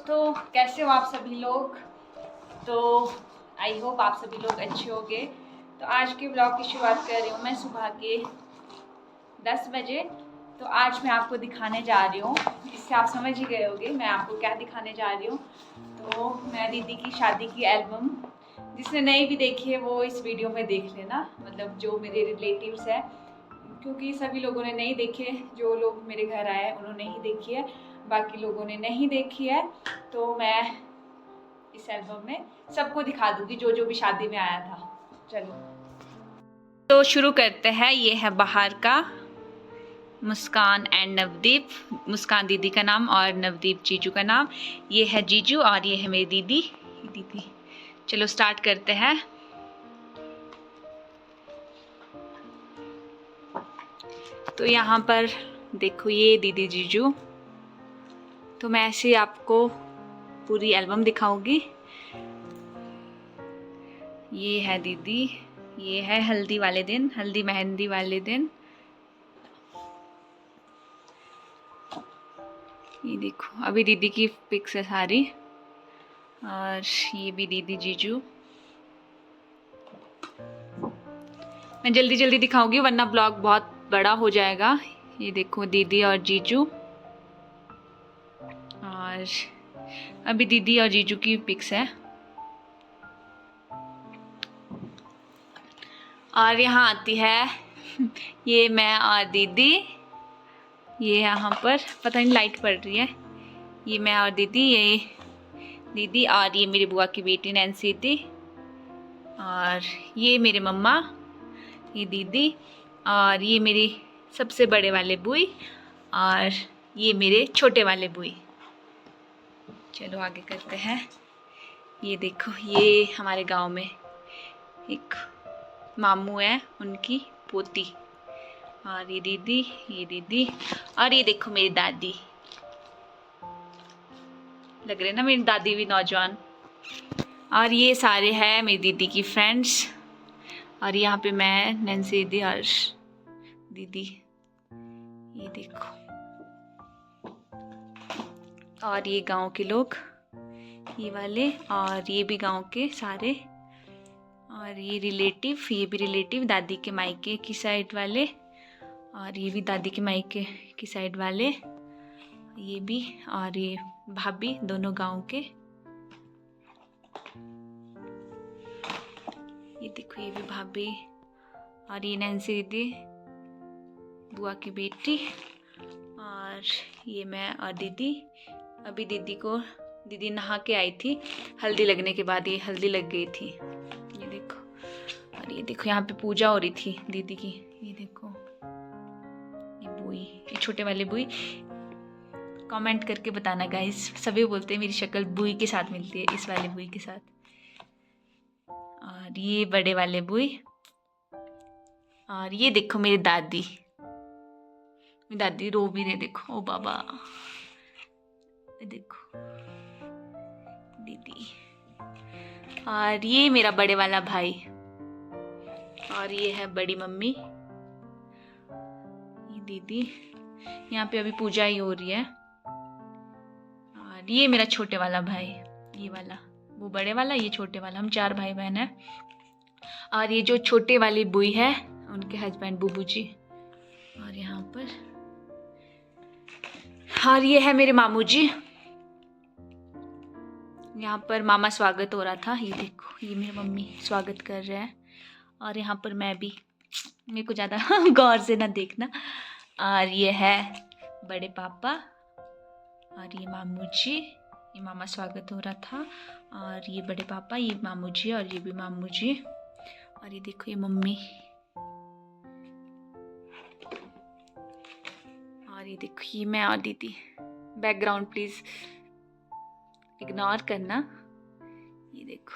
तो कैसे हो आप सभी लोग। तो आई होप आप सभी लोग अच्छे होंगे। तो आज के ब्लॉग की शुरुआत कर रही हूँ मैं सुबह के 10 बजे। तो आज मैं आपको दिखाने जा रही हूँ, इससे आप समझ ही गए होंगे मैं आपको क्या दिखाने जा रही हूँ। तो मैं दीदी की शादी की एल्बम, जिसने नहीं भी देखी है वो इस वीडियो में देख लेना, मतलब जो मेरे रिलेटिव्स हैं, क्योंकि सभी लोगों ने नहीं देखे। जो लोग मेरे घर आए हैं उन्होंने ही देखी है, बाकी लोगों ने नहीं देखी है। तो मैं इस एल्बम में सबको दिखा दूंगी जो जो भी शादी में आया था। चलो तो शुरू करते हैं। ये है बाहर का मुस्कान एंड नवदीप, मुस्कान दीदी का नाम और नवदीप जीजू का नाम। ये है जीजू और ये है मेरी दीदी। चलो स्टार्ट करते हैं। तो यहाँ पर देखो ये दीदी जीजू। तो मैं ऐसे आपको पूरी एल्बम दिखाऊंगी। ये है दीदी, ये है हल्दी वाले दिन, हल्दी मेहंदी वाले दिन। ये देखो अभी दीदी की पिक्स है सारी, और ये भी दीदी जीजू। मैं जल्दी जल्दी दिखाऊंगी वरना ब्लॉग बहुत बड़ा हो जाएगा। ये देखो दीदी और जीजू, और अभी दीदी और जीजू की पिक्स है। और यहाँ आती है ये मैं और दीदी। ये यहाँ पर पता नहीं लाइट पड़ रही है। ये मैं और दीदी, ये दीदी, और ये मेरी बुआ की बेटी नैन्सी दी, और ये मेरे मम्मा, ये दीदी, और ये मेरी सबसे बड़े वाले बुई, और ये मेरे छोटे वाले बुई। चलो आगे करते हैं। ये देखो ये हमारे गांव में एक मामू है, उनकी पोती, और ये दीदी, और ये देखो मेरी दादी। लग रहे ना मेरी दादी भी नौजवान। और ये सारे हैं मेरी दीदी की फ्रेंड्स, और यहाँ पे मैं नैन्सी दी और दीदी। ये देखो, और ये गांव के लोग, ये वाले, और ये भी गांव के सारे, और ये रिलेटिव, ये भी रिलेटिव दादी के मायके की साइड वाले, और ये भी दादी के मायके की साइड वाले, ये भी, और ये भाभी, दोनों गांव के। ये देखो ये भी भाभी, और ये नैन्सी दीदी, बुआ की बेटी, और ये मैं और दीदी। अभी दीदी नहा के आई थी, हल्दी लगने के बाद ये हल्दी लग गई थी। ये देखो, और ये देखो यहाँ पे पूजा हो रही थी दीदी की। ये देखो ये बुई, ये छोटे वाले बुई। कमेंट करके बताना गाइस, सभी बोलते हैं मेरी शक्ल बुई के साथ मिलती है, इस वाले बुई के साथ। और ये बड़े वाले बुई, और ये देखो मेरी दादी रो भी रहे, देखो ओ बाबा। देखो दीदी, और ये मेरा बड़े वाला भाई, और ये है बड़ी मम्मी, ये दीदी। यहाँ पे अभी पूजा ही हो रही है। और ये मेरा छोटे वाला भाई, ये वाला, वो बड़े वाला, ये छोटे वाला, हम 4 भाई बहन हैं। और ये जो छोटे वाली बुई है उनके हस्बैंड बुबू जी। और यहाँ पर, और ये है मेरे मामू जी। यहाँ पर मामा स्वागत हो रहा था। ये देखो ये मेरी मम्मी स्वागत कर रहे हैं, और यहाँ पर मैं भी, मेरे को ज़्यादा गौर से ना देखना। और ये है बड़े पापा, और ये मामू जी, ये मामा स्वागत हो रहा था, और ये बड़े पापा, ये मामू जी, और ये भी मामू जी। और ये देखो ये मम्मी, और ये देखो ये मैं और दीदी। बैकग्राउंड प्लीज इग्नोर करना। ये देखो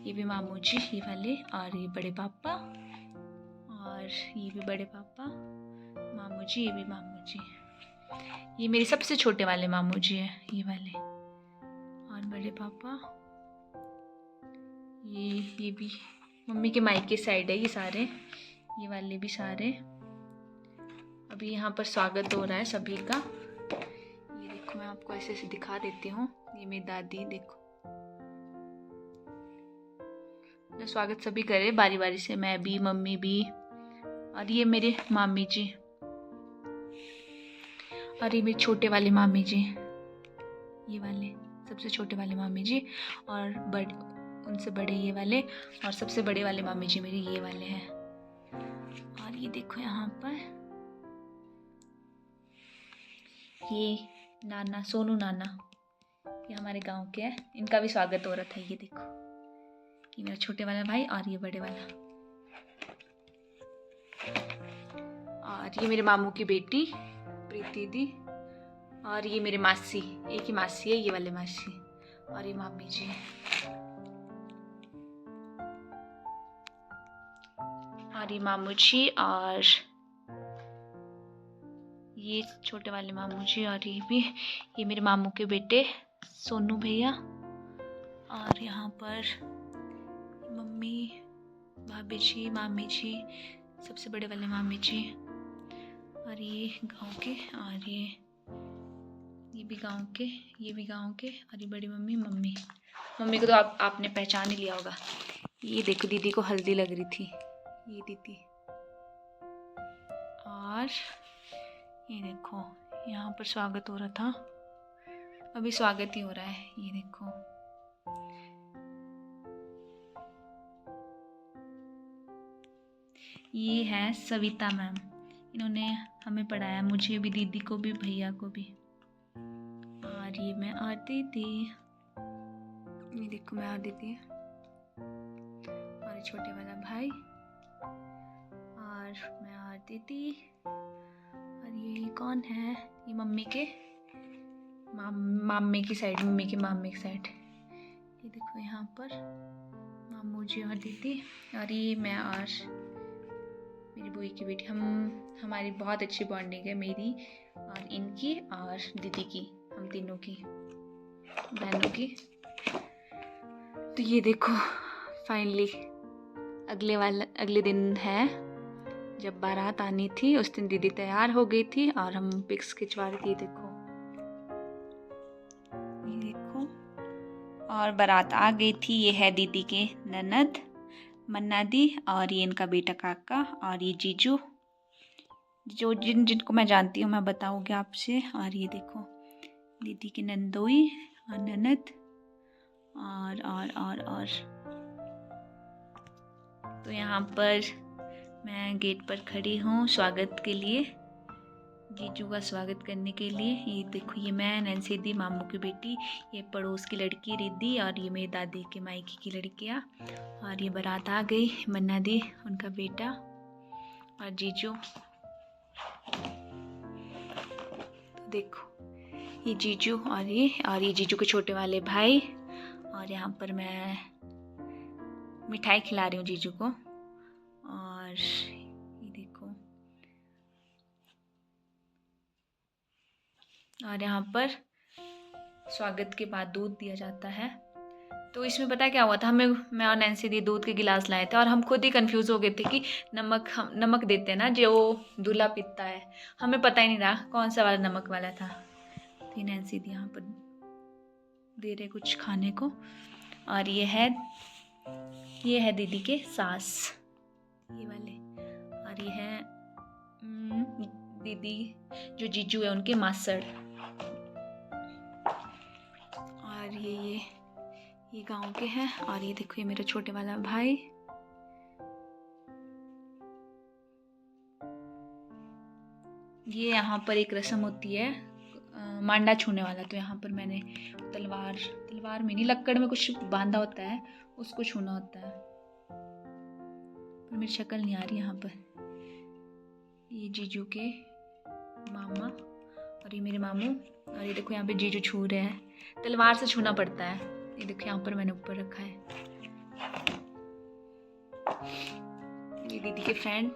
ये भी मामू जी, ये वाले, और ये बड़े पापा, और ये भी बड़े पापा, मामू जी, ये भी मामू जी। ये मेरे सबसे छोटे वाले मामू जी हैं, ये वाले, और बड़े पापा। ये भी मम्मी के मायके साइड है, ये सारे, ये वाले भी सारे। अभी यहाँ पर स्वागत हो रहा है सभी का। ये देखो मैं आपको ऐसे ऐसे दिखा देती हूँ। ये मेरी दादी देखो। तो स्वागत सभी करे बारी बारी से, मैं भी, मम्मी भी, और ये मेरे मामी जी, और ये मेरे छोटे वाले मामी जी, ये वाले सबसे छोटे वाले मामी जी, और बड़े उनसे बड़े ये वाले, और सबसे बड़े वाले मामी जी मेरे ये वाले हैं। और ये देखो यहाँ पर ये नाना, सोनू नाना, ये हमारे गांव के हैं, इनका भी स्वागत हो रहा था। ये देखो, ये मेरा छोटे वाला भाई और ये बड़े वाला, और ये मेरे मामू की बेटी प्रीति दी, और ये मेरे मासी, एक ही मासी है, ये वाले मासी, और ये मामी जी, और ये मामू जी, और ये छोटे वाले मामू जी, और ये भी, ये मेरे मामू के बेटे सोनू भैया, और यहाँ पर मम्मी, भाभी जी, मामी जी, सबसे बड़े वाले मामी जी, और ये गांव के, और ये भी गांव के, ये भी गांव के, और ये बड़ी मम्मी, मम्मी को तो आपने पहचान ही लिया होगा। ये देखो, दीदी को हल्दी लग रही थी, ये दीदी, और ये देखो यहाँ पर स्वागत हो रहा था, अभी स्वागत ही हो रहा है। ये देखो, ये है सविता मैम, इन्होंने हमें पढ़ाया, मुझे भी, दीदी को भी, भैया को भी। और ये मैं आरती थी, ये देखो मैं आरती थी, और ये छोटे वाला भाई, और मैं आरती थी, और ये कौन है, ये मम्मी के मामे की साइड, मम्मी के मामे की साइड, ये देखो यहाँ पर मामू जी और दीदी, और ये मैं और मेरी बुई की बेटी, हमारी बहुत अच्छी बॉन्डिंग है, मेरी और इनकी और दीदी की, हम तीनों की बहनों की। तो ये देखो फाइनली अगले दिन है जब बारात आनी थी, उस दिन दीदी तैयार हो गई थी और हम पिक्स खिंचवा रही थी। देखो, ये देखो, और बारात आ गई थी। ये है दीदी के ननद मन्ना दी, और ये इनका बेटा काका, और ये जीजू, जो जिनको मैं जानती हूँ मैं बताऊँगी आपसे। और ये देखो दीदी की नंदोई और ननद, और तो यहाँ पर मैं गेट पर खड़ी हूँ स्वागत के लिए, जीजू का स्वागत करने के लिए। ये देखो, ये मैं, नैन्सी दी, मामू की बेटी, ये पड़ोस की लड़की रिद्धि, और ये मेरी दादी के मायके की लड़कियाँ, और ये बारात आ गई, मन्ना दी, उनका बेटा, और जीजू। देखो ये जीजू, और ये जीजू के छोटे वाले भाई, और यहाँ पर मैं मिठाई खिला रही हूँ जीजू को। और ये देखो, और यहाँ पर स्वागत के बाद दूध दिया जाता है। तो इसमें पता क्या हुआ था, मैं और नैन्सी दी दूध के गिलास लाए थे, और हम खुद ही कंफ्यूज हो गए थे कि नमक देते हैं ना जो दूल्हा पीता है, हमें पता ही नहीं रहा कौन सा वाला नमक वाला था। तो नैन्सी दी यहाँ पर दे रहे कुछ खाने को। और ये है दीदी के सास, ये वाले, और ये है दीदी जो जीजू है उनके मासड़। और ये गांव के हैं। और ये देखो, ये मेरा छोटे वाला भाई, ये यहाँ पर एक रस्म होती है मांडा छूने वाला। तो यहाँ पर मैंने तलवार में नहीं, लक्कड़ में कुछ बांधा होता है, उसको छूना होता है, पर मेरी शक्ल नहीं आ रही यहाँ पर। ये जीजू के मामा, और ये मेरे मामू, और ये देखो यहाँ पे जीजू छू रहे हैं, तलवार से छूना पड़ता है। ये देखो यहाँ पर मैंने ऊपर रखा है। ये दीदी के फ्रेंड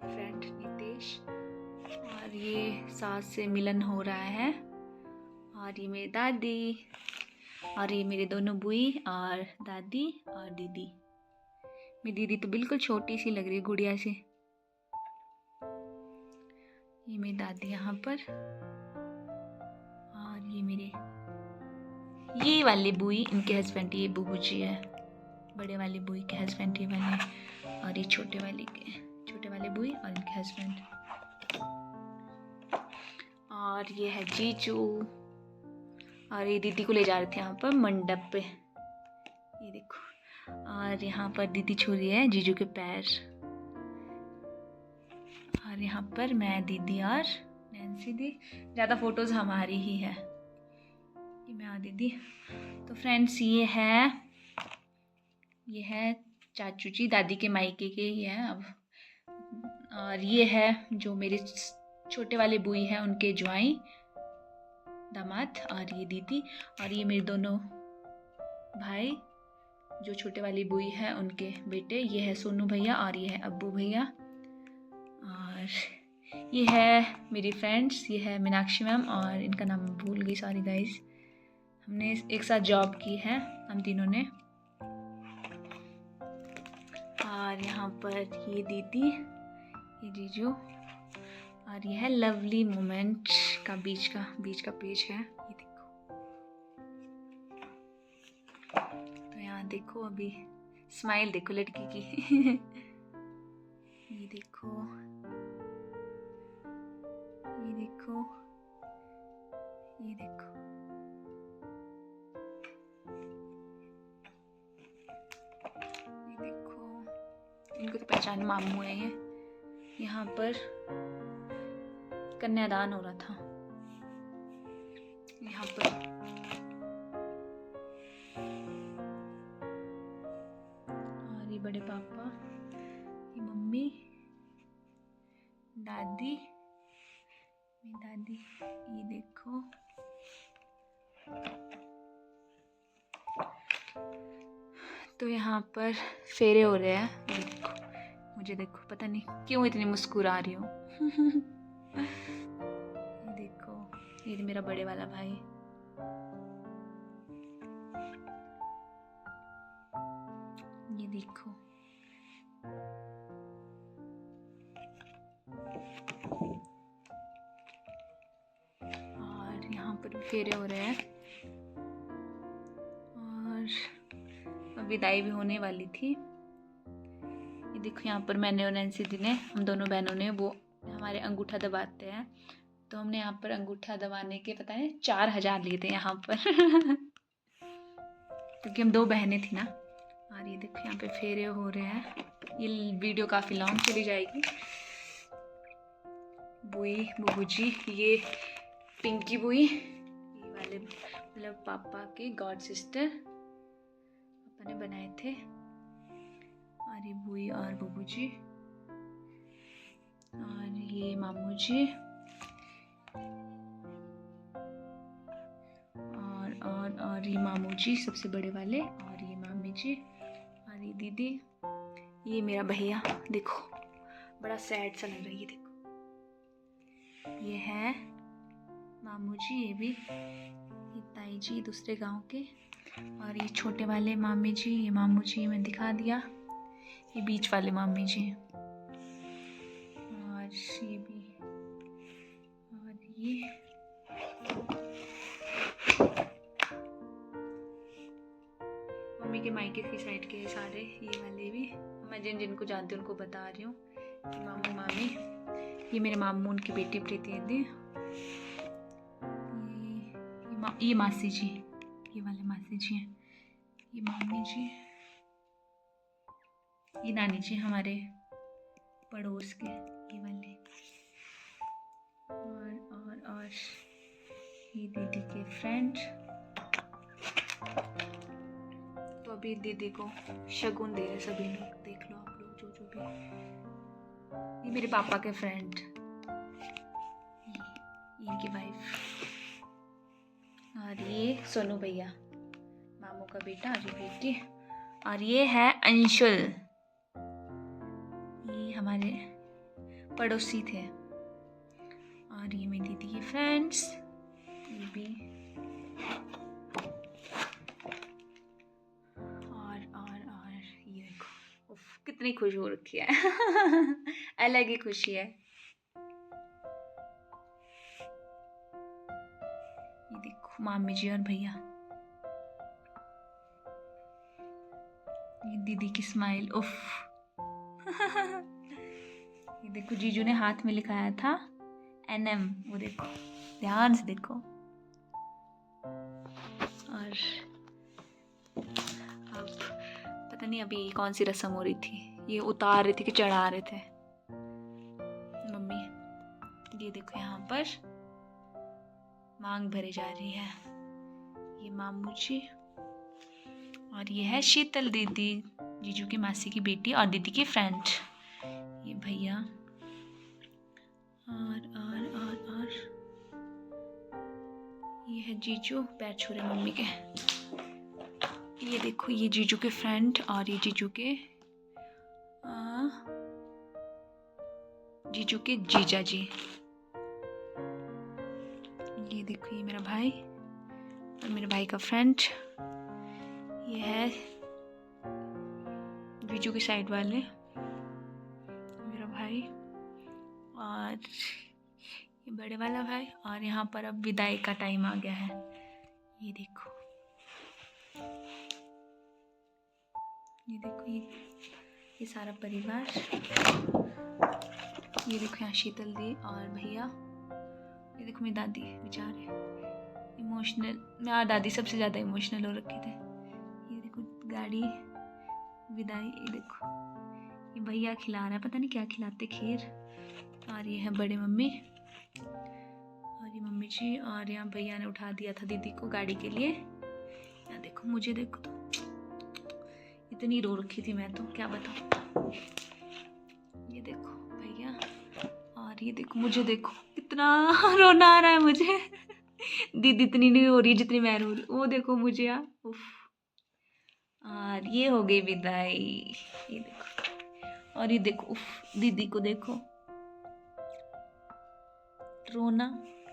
नितेश, और ये सास से मिलन हो रहा है। और ये मेरी दादी, और ये मेरे दोनों बुई और दादी और दीदी। मेरी दीदी तो बिल्कुल छोटी सी लग रही है, गुड़िया सी। ये मेरी दादी यहाँ पर, और ये मेरे ये वाले बुई इनके हस्बैंड, ये बुबू जी है, बड़े वाले बुई के हस्बैंड ये वाले, और ये छोटे वाले बुई और इनके हस्बैंड। और ये है जीजू, और ये दीदी को ले जा रहे थे यहाँ पर मंडप पे, ये देखो। और यहाँ पर दीदी छू रही है जीजू के पैर, और यहाँ पर मैं, दीदी और नैन्सी दी। ज़्यादा फोटोज़ हमारी ही है, ये मैं और दीदी। तो फ्रेंड्स ये है चाचू जी, दादी के मायके के ही हैं अब। और ये है जो मेरे छोटे वाले बुई हैं, उनके ज्वाई दामाद, और ये दीदी। और ये मेरे दोनों भाई जो छोटे वाली बुई है उनके बेटे, ये है सोनू भैया और ये है अब्बू भैया। और ये है मेरी फ्रेंड्स, ये है मीनाक्षी मैम, और इनका नाम भूल गई, सॉरी गाइस। हमने एक साथ जॉब की है हम तीनों ने। और यहाँ पर ये दीदी, ये जीजू, और ये है लवली मोमेंट का बीच का पेज है, ये देखो। तो यहाँ देखो, अभी स्माइल देखो लड़की की। ये देखो, ये देखो, ये देखो। ये देखो, इनको तो पहचान, मामू है ये। यहाँ पर कन्यादान हो रहा था, यहाँ पर। और ये बड़े पापा, ये मम्मी, दादी, मेरी दादी, ये देखो। तो यहाँ पर फेरे हो रहे हैं, ये देखो। मुझे देखो, पता नहीं क्यों इतनी मुस्कुरा रही हूँ। ये देखो, ये मेरा बड़े वाला भाई। ये देखो, और यहाँ पर फेरे हो रहे हैं, और अब विदाई भी होने वाली थी। ये देखो, यहाँ पर मैंने और नैन्सी दी ने, हम दोनों बहनों ने, वो हमारे अंगूठा दबाते हैं, तो हमने यहाँ पर अंगूठा दबाने के पता है 4000 लिए थे यहाँ पर। क्योंकि हम 2 बहनें थी ना। और ये देखो, यहाँ पे फेरे हो रहे हैं। ये वीडियो काफ़ी लॉन्ग चली जाएगी। बुई, बुबू जी, ये पिंकी बुई, ये वाले मतलब पापा के गॉड सिस्टर, पापा ने बनाए थे। और ये बुई और बुबू जी, और ये मामू जी, और ये मामू जी सबसे बड़े वाले, और ये मामी जी, और ये दीदी, ये मेरा भैया। देखो, बड़ा सैड सा लग रहा है, ये देखो। ये है मामू जी, ये भी, ये ताई जी दूसरे गांव के, और ये छोटे वाले मामी जी, ये मामू जी मैं दिखा दिया, ये बीच वाले मामी जी, और ये भी, और ये मम्मी के मायके की साइड के सारे, ये वाले भी। मैं जिनको जानती हूँ उनको बता रही हूँ। ये मामू मामी, ये मेरे मामू, उनकी बेटी प्रीति दी, ये मासी जी, ये वाले मासी जी हैं, ये मामी जी, ये नानी जी हमारे पड़ोस के, ये वाले, और ये दीदी के फ्रेंड। तो अभी दीदी को शगुन दे रहे सभी लोग, देख लो आप लोग, जो भी। ये मेरे पापा के फ्रेंड, इनकी वाइफ, और ये सोनू भैया, मामू का बेटा, और ये बेटी, और ये है अंशुल, ये हमारे पड़ोसी थे। और ये मेरी दीदी के फ्रेंड्स, ये भी, और ये देखो, कितनी खुश हो रखी है। अलग ही खुशी है। ये देखो, मामी जी और भैया, ये दीदी की स्माइल, उफ। ये देखो जीजू ने हाथ में लिखाया था NM, वो देखो, ध्यान से देखो। और अब पता नहीं अभी कौन सी रस्म हो रही थी, ये उतार रही थी कि चढ़ा रहे थे मम्मी। ये देखो यहाँ पर मांग भरी जा रही है। ये मामू जी, और ये है शीतल दीदी, जीजू की मासी की बेटी और दीदी की फ्रेंड। ये भैया और ये है जीजू, पैर छू रहे मम्मी के। ये देखो ये जीजू के फ्रेंड और ये जीजू के जीजा जी। ये देखो ये मेरा भाई और मेरे भाई का फ्रेंड। ये है जीजू की साइड वाले, मेरा भाई और ये बड़े वाला भाई। और यहाँ पर अब विदाई का टाइम आ गया है। ये देखो ये सारा परिवार। ये देखो यहाँ शीतल दी और भैया। ये देखो मेरी दादी बेचारे इमोशनल, मेरा दादी सबसे ज़्यादा इमोशनल हो रखे थे। ये देखो गाड़ी विदाई। ये देखो ये भैया खिला रहा है, पता नहीं क्या खिलाते, खीर। और ये है बड़े मम्मी और ये मम्मी जी। और यहाँ भैया ने उठा दिया था दीदी को गाड़ी के लिए। यहाँ देखो मुझे देखो, तो इतनी रो रखी थी मैं, तो क्या बताऊँ। ये देखो भैया और ये देखो मुझे, देखो कितना रोना आ रहा है मुझे। दीदी इतनी नहीं हो रही जितनी मैं रो रही। वो देखो मुझे यार, उफ। और ये हो गई विदाई। ये देखो और ये देखो, उफ दीदी को देखो रोना,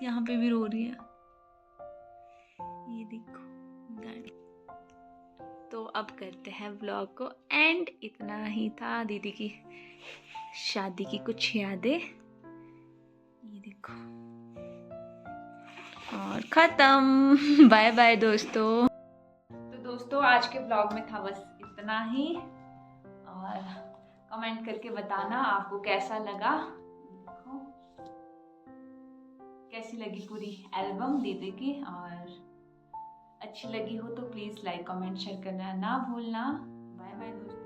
यहाँ पे भी रो रही है। ये देखो गाड़ी। तो अब करते हैं व्लॉग को एंड। इतना ही था दीदी की शादी की कुछ यादें। ये देखो और खत्म। बाय बाय दोस्तों। तो दोस्तों आज के व्लॉग में था बस इतना ही। और कमेंट करके बताना आपको कैसा लगा, देखो कैसी लगी पूरी एल्बम दीदी की। और अच्छी लगी हो तो प्लीज़ लाइक कमेंट शेयर करना ना भूलना। बाय बाय दोस्तों।